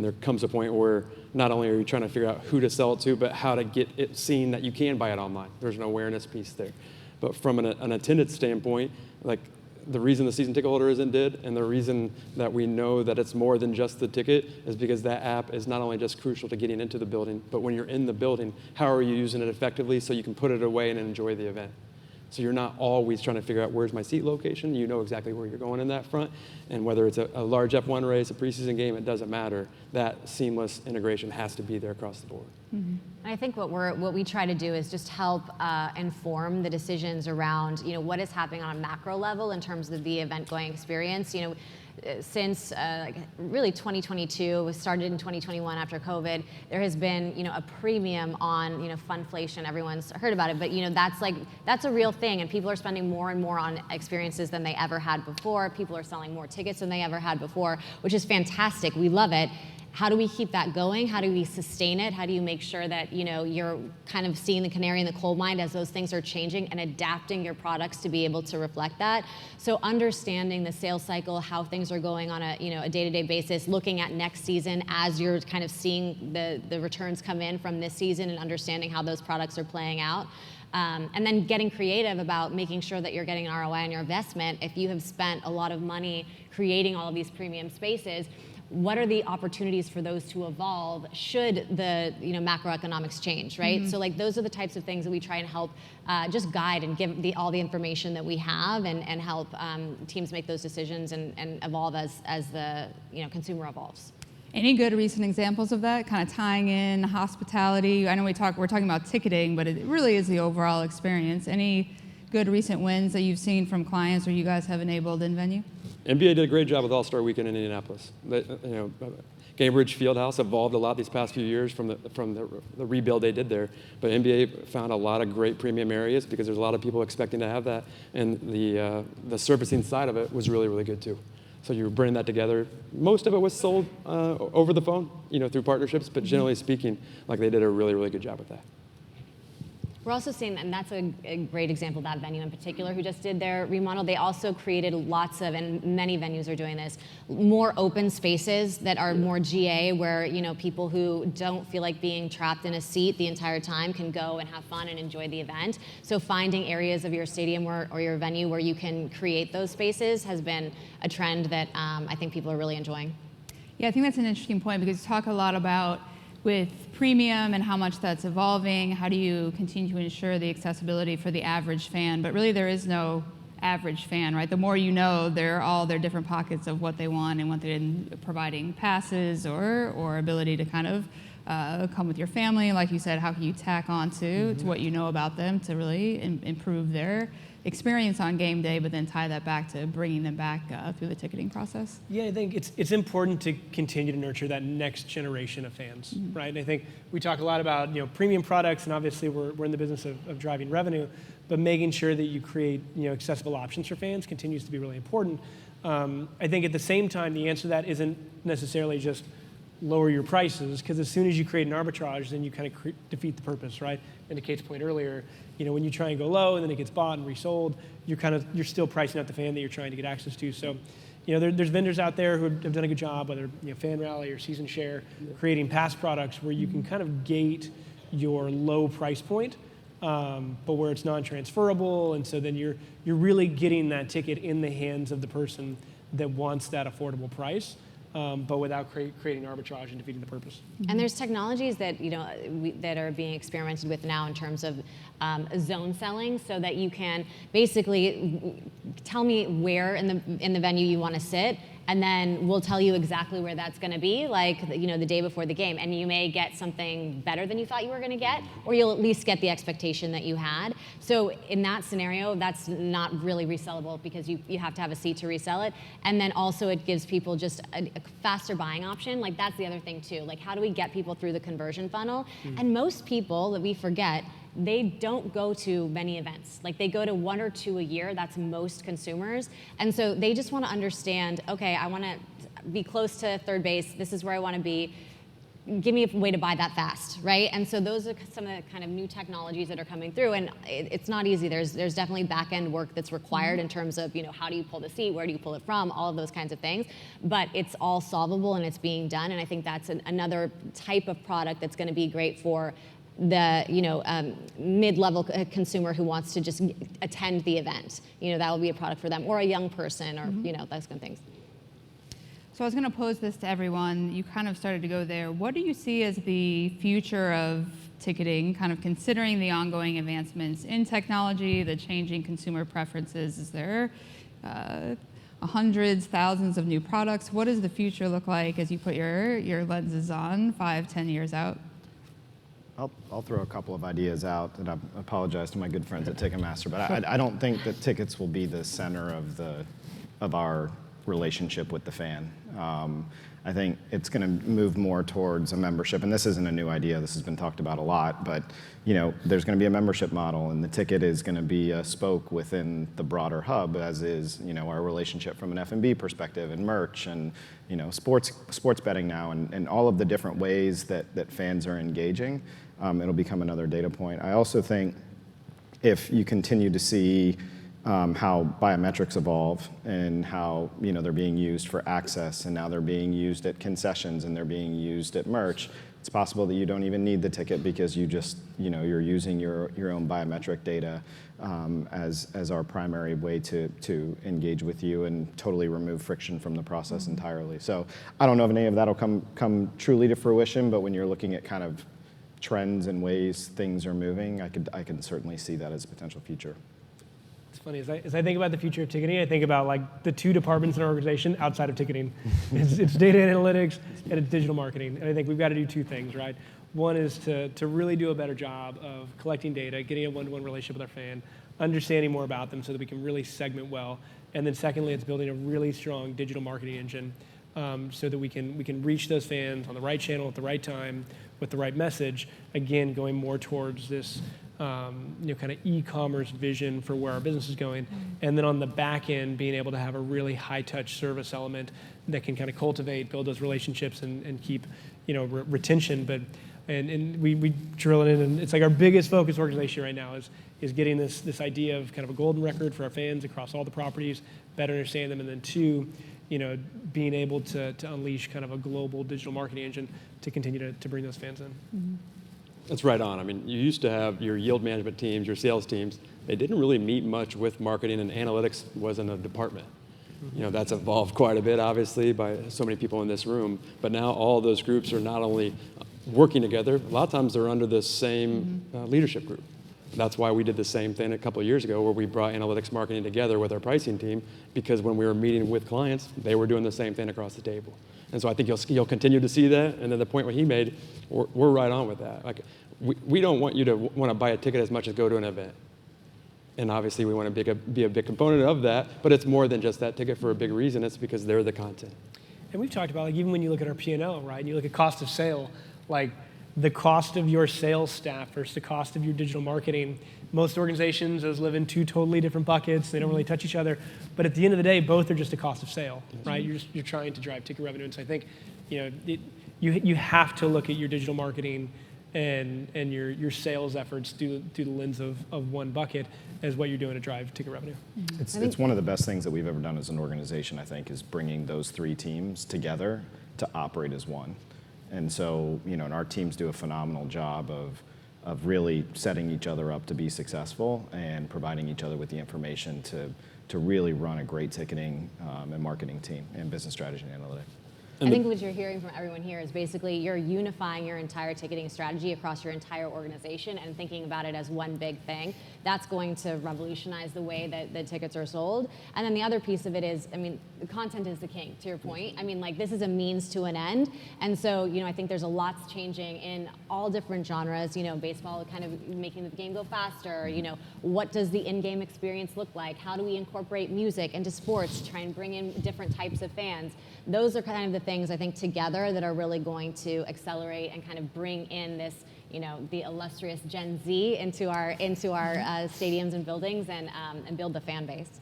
[SPEAKER 5] there comes a point where not only are you trying to figure out who to sell it to, but how to get it seen that you can buy it online. There's an awareness piece there. But from an attendance standpoint, like, the reason the season ticket holder isn't did, and the reason that we know that it's more than just the ticket, is because that app is not only just crucial to getting into the building, but when you're in the building, how are you using it effectively so you can put it away and enjoy the event? So you're not always trying to figure out where's my seat location. You know exactly where you're going in that front. And whether it's a large F1 race, a preseason game, it doesn't matter. That seamless integration has to be there across the board.
[SPEAKER 4] Mm-hmm. I think what we try to do is just help inform the decisions around, what is happening on a macro level in terms of the event-going experience. Since really 2022, we started in 2021 after COVID, there has been a premium on funflation. Everyone's heard about it, but that's a real thing, and people are spending more and more on experiences than they ever had before. People are selling more tickets than they ever had before, which is fantastic. We love it. how do we keep that going? How do we sustain it? How do you make sure that you're kind of seeing the canary in the coal mine as those things are changing and adapting your products to be able to reflect that? So understanding the sales cycle, how things are going on a day-to-day basis, looking at next season as you're kind of seeing the returns come in from this season and understanding how those products are playing out. And then getting creative about making sure that you're getting an ROI on your investment. If you have spent a lot of money creating all of these premium spaces, what are the opportunities for those to evolve should the macroeconomics change, right? So like those are the types of things that we try and help just guide and give all the information that we have and help teams make those decisions and evolve as the consumer evolves.
[SPEAKER 2] Any good recent examples of that, kind of tying in hospitality? I know we're talking about ticketing, but it really is the overall experience. Any good recent wins that you've seen from clients or you guys have enabled in venue?
[SPEAKER 5] NBA did a great job with All-Star Weekend in Indianapolis. Gainbridge Fieldhouse evolved a lot these past few years from the rebuild they did there. But NBA found a lot of great premium areas because there's a lot of people expecting to have that, and the surfacing side of it was really, really good too. So you were bringing that together. Most of it was sold over the phone, through partnerships. But generally speaking, like they did a really, really good job with that.
[SPEAKER 4] We're also seeing, and that's a great example of that venue in particular, who just did their remodel. They also created lots of, and many venues are doing this, more open spaces that are more GA, where people who don't feel like being trapped in a seat the entire time can go and have fun and enjoy the event. So finding areas of your stadium or your venue where you can create those spaces has been a trend that I think people are really enjoying.
[SPEAKER 2] Yeah, I think that's an interesting point because you talk a lot about with premium and how much that's evolving. How do you continue to ensure the accessibility for the average fan? But really there is no average fan, right? The more you know, they're all their different pockets of what they want and what they're providing passes or ability to kind of come with your family. Like you said, how can you tack on to what you know about them to really improve their experience on game day, but then tie that back to bringing them back through the ticketing process?
[SPEAKER 3] Yeah, I think it's important to continue to nurture that next generation of fans, right? And I think we talk a lot about premium products, and obviously we're in the business of driving revenue, but making sure that you create accessible options for fans continues to be really important. I think at the same time, the answer to that isn't necessarily just lower your prices, because as soon as you create an arbitrage, then you kind of defeat the purpose, right? And to Kate's point earlier, when you try and go low and then it gets bought and resold, you're still pricing out the fan that you're trying to get access to. So, there's vendors out there who have done a good job, whether Fan Rally or Season Share, creating pass products where you can kind of gate your low price point, but where it's non-transferable, and so then you're really getting that ticket in the hands of the person that wants that affordable price. But without creating arbitrage and defeating the purpose.
[SPEAKER 4] And there's technologies that that are being experimented with now in terms of zone selling, so that you can basically tell me where in the venue you want to sit, and then we'll tell you exactly where that's going to be, like the day before the game, and you may get something better than you thought you were going to get, or you'll at least get the expectation that you had. So in that scenario, that's not really resellable because you have to have a seat to resell it, and then also it gives people just a faster buying option. Like that's the other thing too. Like how do we get people through the conversion funnel? And most people that we forget, they don't go to many events. Like they go to 1 or 2 a year. That's most consumers. And so they just want to understand, okay, I want to be close to third base. This is where I want to be. Give me a way to buy that fast, right? And so those are some of the kind of new technologies that are coming through, and it's not easy. There's definitely back-end work that's required in terms of, how do you pull the seat, where do you pull it from, all of those kinds of things. But it's all solvable and it's being done, and I think that's another type of product that's going to be great for the mid-level consumer who wants to just attend the event. That will be a product for them, or a young person, or those kind of things.
[SPEAKER 2] So I was going to pose this to everyone. You kind of started to go there. What do you see as the future of ticketing, kind of considering the ongoing advancements in technology, the changing consumer preferences? Is there hundreds, thousands of new products? What does the future look like as you put your lenses on 5-10 years out?
[SPEAKER 6] I'll throw a couple of ideas out, and I apologize to my good friends at Ticketmaster, but I don't think that tickets will be the center of our relationship with the fan. I think it's going to move more towards a membership, and this isn't a new idea. This has been talked about a lot, but there's going to be a membership model, and the ticket is going to be a spoke within the broader hub, as is our relationship from an F&B perspective and merch and sports betting now, and all of the different ways that fans are engaging. It'll become another data point. I also think if you continue to see how biometrics evolve and how they're being used for access, and now they're being used at concessions and they're being used at merch, it's possible that you don't even need the ticket because you just you're using your own biometric data as our primary way to engage with you and totally remove friction from the process entirely. So I don't know if any of that'll come truly to fruition, but when you're looking at kind of trends and ways things are moving, I can certainly see that as a potential future.
[SPEAKER 3] It's funny, as I think about the future of ticketing, I think about like the two departments in our organization outside of ticketing. It's data analytics and it's digital marketing. And I think we've got to do two things, right? One is to really do a better job of collecting data, getting a one-to-one relationship with our fan, understanding more about them so that we can really segment well. And then secondly, it's building a really strong digital marketing engine so that we can reach those fans on the right channel at the right time with the right message. Again, going more towards this kind of e-commerce vision for where our business is going. And then on the back end, being able to have a really high-touch service element that can kind of cultivate, build those relationships and keep retention. But and we drill it in, and it's like our biggest focus organization right now is getting this idea of kind of a golden record for our fans across all the properties, better understand them, and then two, being able to unleash kind of a global digital marketing engine to continue to bring those fans in.
[SPEAKER 2] Mm-hmm.
[SPEAKER 5] That's right on. I mean, you used to have your yield management teams, your sales teams. They didn't really meet much with marketing, and analytics wasn't a department. That's evolved quite a bit, obviously, by so many people in this room. But now all those groups are not only working together, a lot of times they're under the same leadership group. That's why we did the same thing a couple of years ago where we brought analytics marketing together with our pricing team, because when we were meeting with clients, they were doing the same thing across the table. And so I think you'll continue to see that. And then the point what he made, we're right on with that. Like, we don't want you to want to buy a ticket as much as go to an event. And obviously we want to be a big component of that, but it's more than just that ticket for a big reason. It's because they're the content.
[SPEAKER 3] And we've talked about, like, even when you look at our P&L, right, and you look at cost of sale, like the cost of your sales staff versus the cost of your digital marketing. Most organizations, those live in two totally different buckets. They don't really touch each other. But at the end of the day, both are just a cost of sale, right? You're trying to drive ticket revenue. And so I think, you have to look at your digital marketing and your sales efforts through the lens of one bucket as what you're doing to drive ticket revenue.
[SPEAKER 6] It's one of the best things that we've ever done as an organization, I think, is bringing those three teams together to operate as one. And so, and our teams do a phenomenal job of really setting each other up to be successful and providing each other with the information to really run a great ticketing and marketing team and business strategy and analytics.
[SPEAKER 4] I think what you're hearing from everyone here is basically you're unifying your entire ticketing strategy across your entire organization and thinking about it as one big thing. That's going to revolutionize the way that the tickets are sold. And then the other piece of it is, the content is the king, to your point. This is a means to an end. And so, I think there's a lot changing in all different genres. Baseball kind of making the game go faster. What does the in-game experience look like? How do we incorporate music into sports, try and bring in different types of fans? Those are kind of the things, I think, together that are really going to accelerate and kind of bring in this, the illustrious Gen Z into our stadiums and buildings and build the fan base.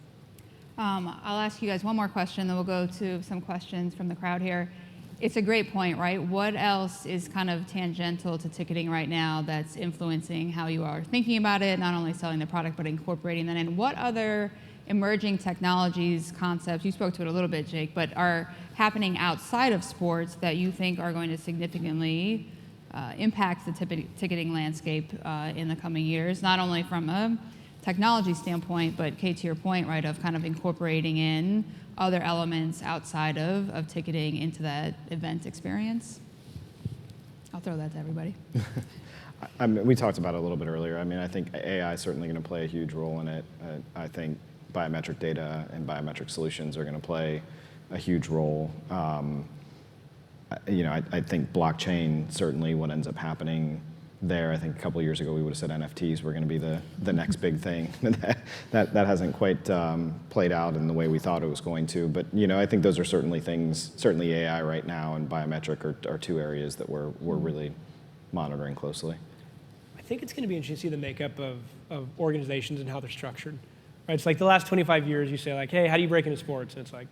[SPEAKER 2] I'll ask you guys one more question, then we'll go to some questions from the crowd here. It's a great point, right? What else is kind of tangential to ticketing right now that's influencing how you are thinking about it, not only selling the product, but incorporating that in? What other emerging technologies, concepts, you spoke to it a little bit, Jake, but are happening outside of sports that you think are going to significantly impact the ticketing landscape in the coming years, not only from a technology standpoint, but Kate, to your point, right, of kind of incorporating in other elements outside of ticketing into that event experience? I'll throw that to everybody.
[SPEAKER 6] We talked about it a little bit earlier. I think AI is certainly going to play a huge role in it. I think biometric data and biometric solutions are going to play a huge role. I think blockchain, certainly what ends up happening there. I think a couple of years ago we would have said NFTs were going to be the next big thing. that hasn't quite played out in the way we thought it was going to. But I think those are certainly things. Certainly AI right now and biometric are two areas that we're really monitoring closely.
[SPEAKER 3] I think it's going to be interesting to see the makeup of organizations and how they're structured. Right? It's like the last 25 years you say like, hey, how do you break into sports? And it's like,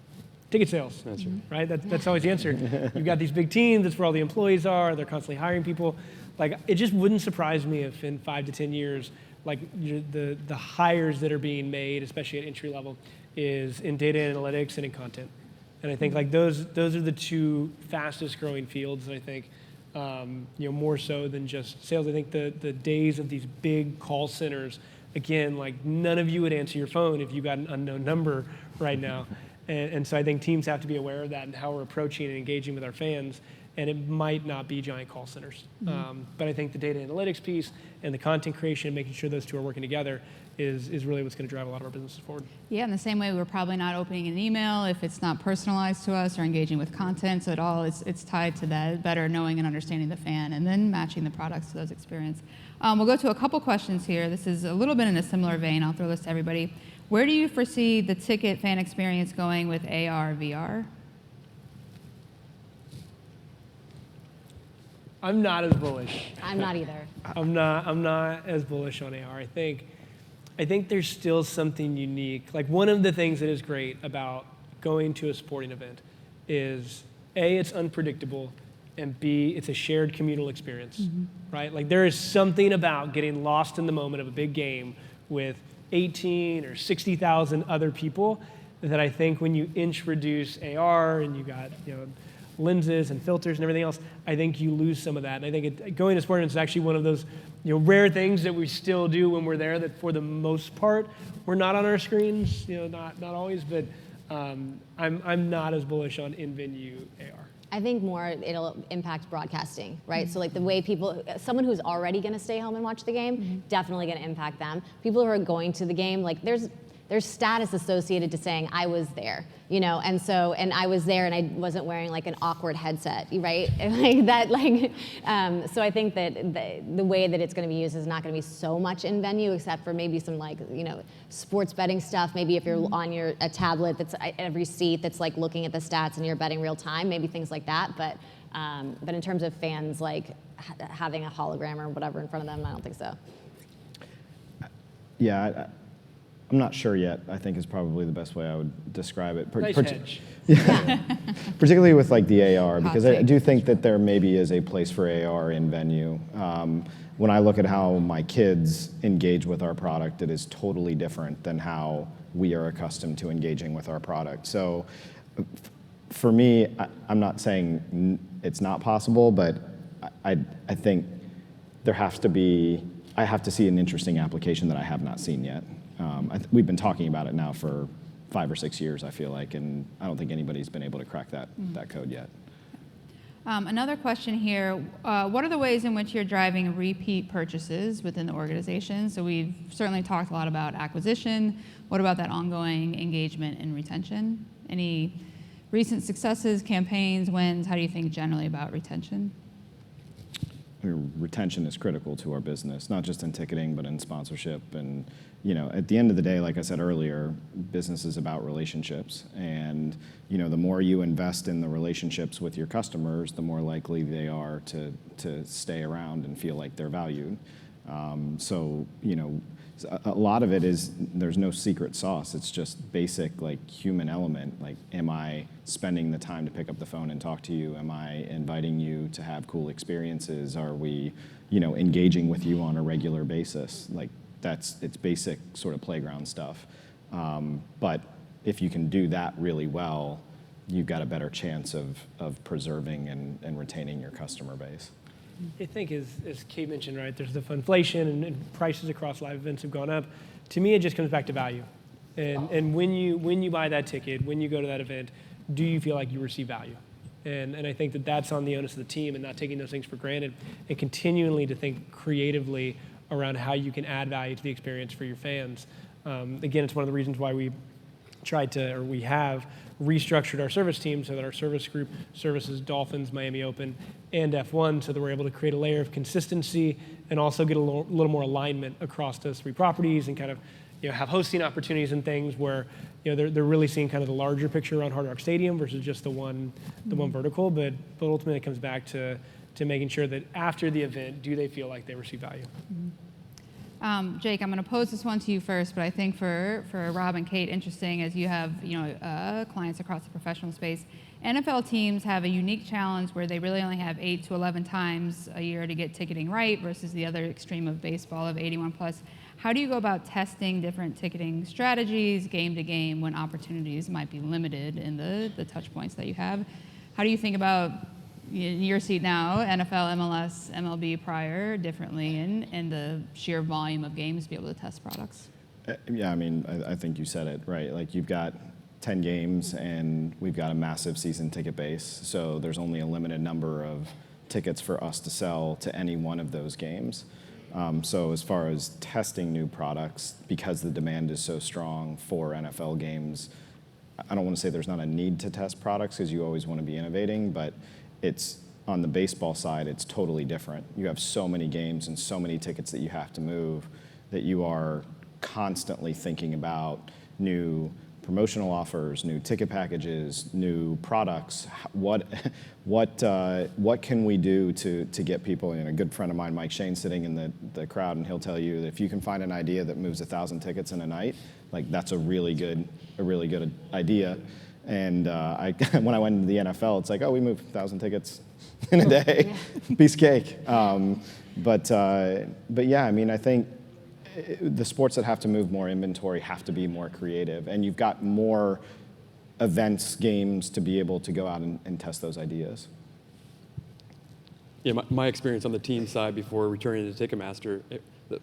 [SPEAKER 3] ticket sales.
[SPEAKER 5] That's right.
[SPEAKER 3] Right? That's always the answer. You've got these big teams, that's where all the employees are, they're constantly hiring people. Like, it just wouldn't surprise me if in 5 to 10 years, like the hires that are being made, especially at entry level, is in data analytics and in content. And I think like those are the two fastest growing fields, and I think more so than just sales. I think the days of these big call centers, again, like none of you would answer your phone if you got an unknown number right now. And so I think teams have to be aware of that and how we're approaching and engaging with our fans. And it might not be giant call centers. But I think the data analytics piece and the content creation, making sure those two are working together is really what's going to drive a lot of our businesses forward.
[SPEAKER 2] Yeah, in the same way we're probably not opening an email if it's not personalized to us or engaging with content. So it's tied to that better knowing and understanding the fan and then matching the products to those experiences. We'll go to a couple questions here. This is a little bit in a similar vein. I'll throw this to everybody. Where do you foresee the ticket fan experience going with AR, VR?
[SPEAKER 3] I'm not as bullish.
[SPEAKER 4] I'm not either.
[SPEAKER 3] I'm not as bullish on AR. I think there's still something unique. Like one of the things that is great about going to a sporting event is A, it's unpredictable, and B, it's a shared communal experience, right? Like there is something about getting lost in the moment of a big game with 18 or 60,000 other people that I think when you introduce AR and you got lenses and filters and everything else, I think you lose some of that. And I think going to sporting events is actually one of those rare things that we still do when we're there that for the most part, we're not on our screens, not always, but I'm not as bullish on in-venue AR.
[SPEAKER 4] I think more it'll impact broadcasting, right? So like the way someone who's already going to stay home and watch the game, definitely going to impact them. People who are going to the game, like there's status associated to saying I was there, and I was there and I wasn't wearing like an awkward headset, right? Like that, so I think that the way that it's going to be used is not going to be so much in venue, except for maybe some sports betting stuff. Maybe if you're on a tablet that's at every seat that's like looking at the stats and you're betting real time, maybe things like that. But in terms of fans like having a hologram or whatever in front of them, I don't think so.
[SPEAKER 6] Yeah. I'm not sure yet, I think is probably the best way I would describe it.
[SPEAKER 3] Nice hedge.
[SPEAKER 6] Particularly with like the AR, because I
[SPEAKER 2] take.
[SPEAKER 6] do think that there maybe is a place for AR in venue. When I look at how my kids engage with our product, it is totally different than how we are accustomed to engaging with our product. So for me, I'm not saying it's not possible, but I think I have to see an interesting application that I have not seen yet. We've been talking about it now for 5 or 6 years, I feel like, and I don't think anybody's been able to crack that code yet.
[SPEAKER 2] Another question here, what are the ways in which you're driving repeat purchases within the organization? So we've certainly talked a lot about acquisition. What about that ongoing engagement and retention? Any recent successes, campaigns, wins? How do you think generally about retention?
[SPEAKER 6] Retention is critical to our business, not just in ticketing, but in sponsorship. And at the end of the day, like I said earlier, business is about relationships. And the more you invest in the relationships with your customers, the more likely they are to stay around and feel like they're valued. So a lot of it is there's no secret sauce. It's just basic like human element. Like, am I spending the time to pick up the phone and talk to you? Am I inviting you to have cool experiences? Are we, engaging with you on a regular basis? Like it's basic sort of playground stuff. But if you can do that really well, you've got a better chance of preserving and retaining your customer base.
[SPEAKER 3] I think, as Kate mentioned, right, there's the inflation and prices across live events have gone up. To me, it just comes back to value. And when you buy that ticket, when you go to that event, do you feel like you receive value? And I think that's on the onus of the team and not taking those things for granted and continually to think creatively around how you can add value to the experience for your fans. Again, it's one of the reasons why we have restructured our service team so that our service group services Dolphins, Miami Open, and F1, so that we're able to create a layer of consistency and also get a little more alignment across those 3 properties and kind of have hosting opportunities and things where they're really seeing kind of the larger picture around Hard Rock Stadium versus just the one vertical. But ultimately it comes back to making sure that after the event, do they feel like they receive value?
[SPEAKER 2] Jake, I'm going to pose this one to you first, but I think for Rob and Kate, interesting as you have clients across the professional space. NFL teams have a unique challenge where they really only have 8 to 11 times a year to get ticketing right versus the other extreme of baseball of 81 plus. How do you go about testing different ticketing strategies game to game when opportunities might be limited in the touch points that you have? How do you think about in your seat now, NFL, MLS, MLB prior differently and the sheer volume of games to be able to test products?
[SPEAKER 6] Yeah, I mean, I think you said it, right? Like you've got 10 games and we've got a massive season ticket base. So there's only a limited number of tickets for us to sell to any one of those games. So as far as testing new products, because the demand is so strong for NFL games, I don't want to say there's not a need to test products because you always want to be innovating, but it's on the baseball side, it's totally different. You have so many games and so many tickets that you have to move that you are constantly thinking about new promotional offers, new ticket packages, new products. What can we do to get people? A good friend of mine, Mike Shane, sitting in the crowd, and he'll tell you that if you can find an idea that moves 1,000 tickets in a night, like that's a really good idea. And when I went into the NFL, it's like, oh, we moved 1,000 tickets in a day, piece of cake. But yeah, I mean, I think the sports that have to move more inventory have to be more creative, and you've got more events, games to be able to go out and test those ideas.
[SPEAKER 5] Yeah, my experience on the team side before returning to Ticketmaster,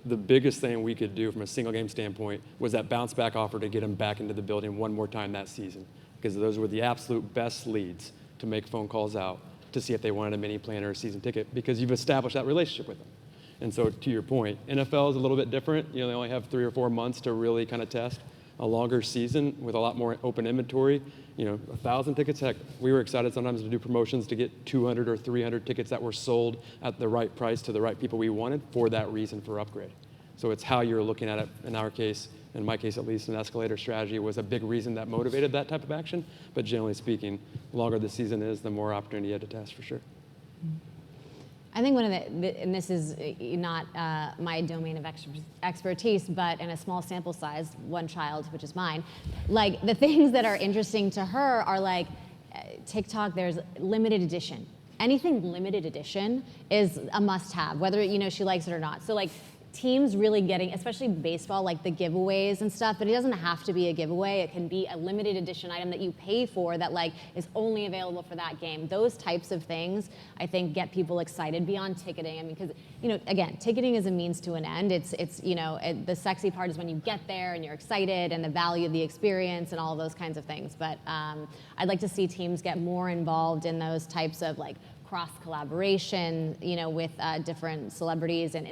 [SPEAKER 5] the biggest thing we could do from a single game standpoint was that bounce back offer to get them back into the building one more time that season, because those were the absolute best leads to make phone calls out to see if they wanted a mini plan or a season ticket, because you've established that relationship with them. And so to your point, NFL is a little bit different. They only have 3 or 4 months to really kind of test. A longer season with a lot more open inventory, 1,000 tickets, heck, we were excited sometimes to do promotions to get 200 or 300 tickets that were sold at the right price to the right people we wanted for that reason for upgrade. So it's how you're looking at it. In our case, in my case at least, an escalator strategy was a big reason that motivated that type of action. But generally speaking, the longer the season is, the more opportunity you have to test for sure.
[SPEAKER 4] I think one of and this is not my domain of expertise, but in a small sample size, one child, which is mine, like the things that are interesting to her are like TikTok, there's limited edition. Anything limited edition is a must-have, whether she likes it or not. So like teams really getting, especially baseball, like the giveaways and stuff, but it doesn't have to be a giveaway. It can be a limited edition item that you pay for that like is only available for that game. Those types of things, I think, get people excited beyond ticketing. I mean, because, again, ticketing is a means to an end. It's the sexy part is when you get there and you're excited and the value of the experience and all of those kinds of things. But I'd like to see teams get more involved in those types of like cross collaboration, with different celebrities and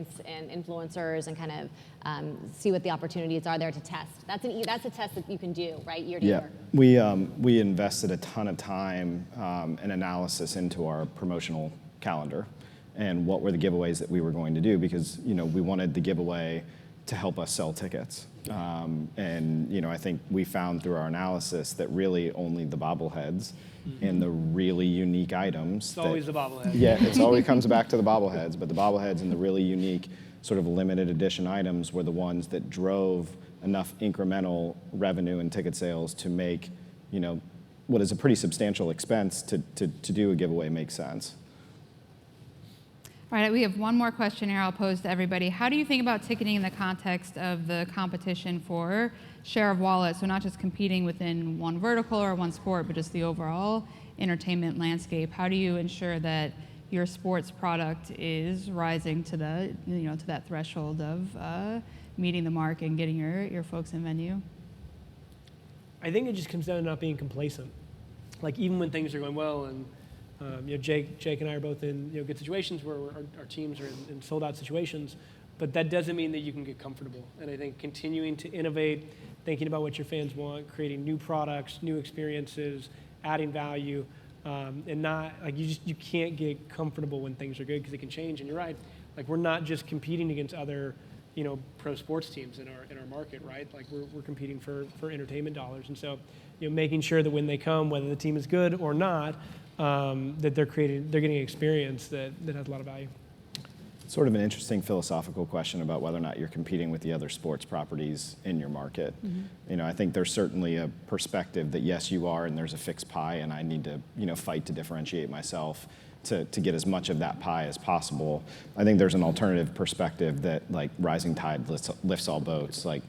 [SPEAKER 4] influencers, and kind of see what the opportunities are there to test. That's a test that you can do, right, year to year.
[SPEAKER 6] We invested a ton of time and analysis into our promotional calendar and what were the giveaways that we were going to do, because we wanted the giveaway to help us sell tickets. And I think we found through our analysis that really only the bobbleheads and the really unique items.
[SPEAKER 3] It's always the bobblehead.
[SPEAKER 6] Yeah, it always comes back to the bobbleheads, but the bobbleheads and the really unique sort of limited edition items were the ones that drove enough incremental revenue and ticket sales to make, what is a pretty substantial expense to do a giveaway make sense.
[SPEAKER 2] All right, we have one more question here I'll pose to everybody. How do you think about ticketing in the context of the competition for share of wallet? So not just competing within one vertical or one sport, but just the overall entertainment landscape. How do you ensure that your sports product is rising to the, to that threshold of meeting the mark and getting your folks in venue?
[SPEAKER 3] I think it just comes down to not being complacent. Like even when things are going well, and Jake and I are both in good situations where our teams are in sold out situations. but that doesn't mean that you can get comfortable. And I think continuing to innovate, thinking about what your fans want, creating new products, new experiences, adding value, and not like you can't get comfortable when things are good because it can change. And you're right, like we're not just competing against other, pro sports teams in our market, right? Like we're competing for entertainment dollars, and so making sure that when they come, whether the team is good or not, that they're getting an experience that has a lot of value.
[SPEAKER 6] Sort of an interesting philosophical question about whether or not you're competing with the other sports properties in your market. I think there's certainly a perspective that yes, you are, and there's a fixed pie, and I need to, fight to differentiate myself to get as much of that pie as possible. I think there's an alternative perspective that like rising tide lifts all boats. Like,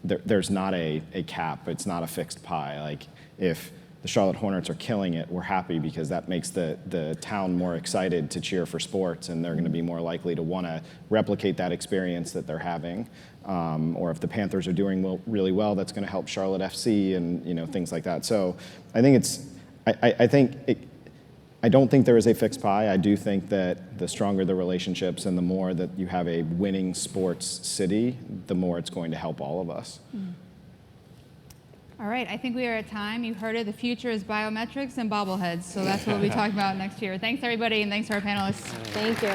[SPEAKER 6] there's not a cap. It's not a fixed pie. Like if the Charlotte Hornets are killing it, we're happy because that makes the town more excited to cheer for sports, and they're going to be more likely to want to replicate that experience that they're having. Or if the Panthers are doing really well, that's going to help Charlotte FC and things like that. So I think I don't think there is a fixed pie. I do think that the stronger the relationships and the more that you have a winning sports city, the more it's going to help all of us.
[SPEAKER 2] All right, I think we are at time. You heard it. The future is biometrics and bobbleheads. So that's what we'll be talking about next year. Thanks, everybody, and thanks to our panelists.
[SPEAKER 4] Thank you.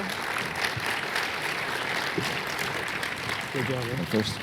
[SPEAKER 3] Good job, man.
[SPEAKER 1] First.